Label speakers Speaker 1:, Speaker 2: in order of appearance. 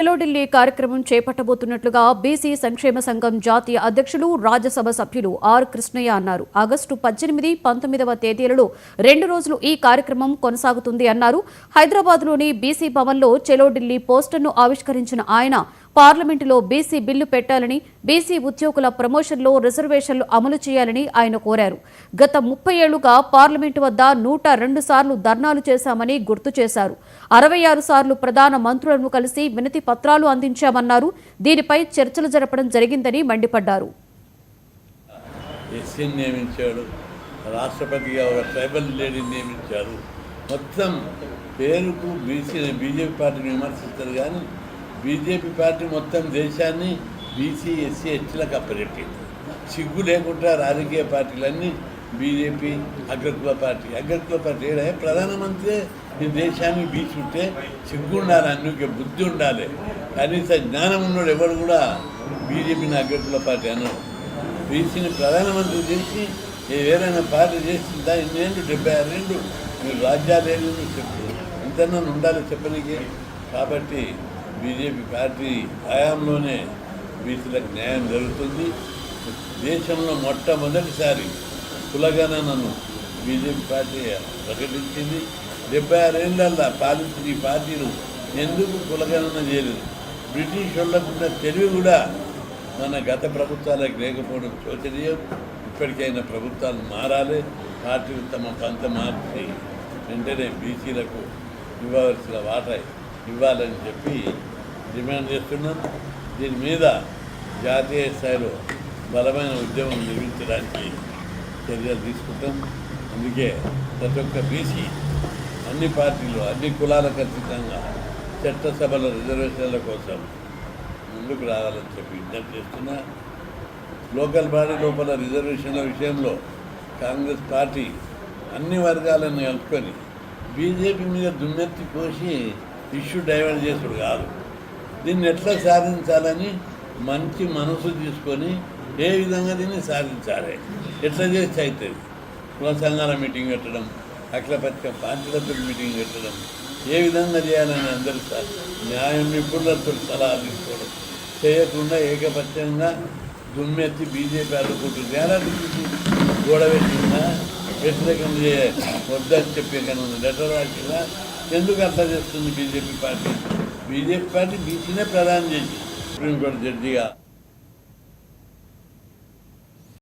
Speaker 1: చలో ఢిల్లీ కార్యక్రమం చేపట్టబోతున్నట్లుగా బీసీ సంక్షేమ సంఘం జాతీయ అధ్యక్షులు రాజ్యసభ సభ్యులు ఆర్ కృష్ణయ్య అన్నారు. ఆగస్టు 18, 19వ తేదీలలో 2 రోజులు ఈ కార్యక్రమం కొనసాగుతుంది అన్నారు. హైదరాబాద్లోని బీసీ భవన్లో చలో ఢిల్లీ పోస్టర్ను ఆవిష్కరించిన ఆయన పార్లమెంటులో బీసీ బిల్లు పెట్టాలని, బీసీ ఉద్యోగుల ప్రమోషన్లో రిజర్వేషన్లు అమలు చేయాలని ఆయన కోరారు. గత 30 ఏళ్లుగా పార్లమెంటు వద్ద 102 సార్లు ధర్నాలు చేశామని గుర్తు చేశారు. 66 సార్లు ప్రధాన మంత్రులను కలిసి వినతి పత్రాలు అందించామన్నారు. దీనిపై చర్చలు జరపడం జరిగిందని మండిపడ్డారు.
Speaker 2: రాష్ట్రపతిగా ఒక ట్రైబల్ లేడీ నియమించారు. మొత్తం పేరుకు బీజేపీ పార్టీని విమర్శిస్తారు, కానీ బీజేపీ పార్టీ మొత్తం దేశాన్ని బీసీ ఎస్సీ ఎస్టీలకు అప్పచెప్పింది. సిగ్గు లేకుండా రాజకీయ పార్టీలన్నీ బీజేపీ అగ్రకుల పార్టీ ఏడా ప్రధానమంత్రి ఈ దేశాన్ని బీసీ ఉంటే సిగ్గు ఉండాలి, అన్నికే బుద్ధి ఉండాలి, కనీస జ్ఞానం ఉన్నాడు. ఎవరు కూడా బీజేపీని అగ్రకుల పార్టీ అన్నారు. బీసీని ప్రధానమంత్రి చేసి ఏదైనా పార్టీ చేసిందా? ఇన్నేళ్ళు 76 ఏళ్ళు మీరు రాజ్యాలు ఏళ్ళు చెప్పు ఇంతన్నా ఉండాలి చెప్పనికి. కాబట్టి బీజేపీ పార్టీ హయాంలోనే బీసీలకు న్యాయం జరుగుతుంది. దేశంలో మొట్టమొదటిసారి కులగణనను బీజేపీ పార్టీ ప్రకటించింది. 76 ఏళ్ళల్లో పాలించిన ఈ పార్టీలు ఎందుకు కులగణన చేయలేదు? బ్రిటిష్ వాళ్ళకున్న తెలివి కూడా మన గత ప్రభుత్వాలకు లేకపోవడం శోచనీయం. ఇప్పటికైనా ప్రభుత్వాలు మారాలి. పార్టీలు తమ పంత మార్చి వెంటనే బీసీలకు ఇవ్వవలసిన వాటా ఇవ్వాలని చెప్పి డిమాండ్ చేస్తున్నాం. దీని మీద జాతీయ స్థాయిలో బలమైన ఉద్యమం నిర్మించడానికి చర్యలు తీసుకుంటాం. అందుకే ప్రతి ఒక్క బీసీ అన్ని పార్టీలు అన్ని కులాలకు అతీతంగా చట్టసభల రిజర్వేషన్ల కోసం ముందుకు రావాలని చెప్పి విజ్ఞప్తి చేస్తున్నా. లోకల్ బాడీ లోపల రిజర్వేషన్ల విషయంలో కాంగ్రెస్ పార్టీ అన్ని వర్గాలను కలుపుకొని బీజేపీ మీద దుమ్మెత్తి పోసి ఇష్యూ డైవర్ట్ చేసుడు కాదు. దీన్ని ఎట్లా సాధించాలని మంచి మనసు తీసుకొని ఏ విధంగా దీన్ని సాధించాలి, ఎట్లా చేస్తే అవుతుంది. కుల సంఘాల మీటింగ్ పెట్టడం, అఖిలపక్ష పార్టీలతో మీటింగ్ పెట్టడం, ఏ విధంగా చేయాలని అందరూ న్యాయం నిపుణులతో సలహాలు తీసుకోవడం చేయకుండా ఏకపక్షంగా దుమ్మెత్తి బీజేపీ అడ్డుకుంటుంది. ఎలాంటి గోడ పెట్టిందా, వ్యతిరేకం వద్దని చెప్పే కానీ లెటర్ రాసిందా? ఎందుకు అట్లా చేస్తుంది బీజేపీ పార్టీ? బీజేపీ పార్టీ బీసీనే ప్రధానం చేసి సుప్రీంకోర్టు జడ్జిగా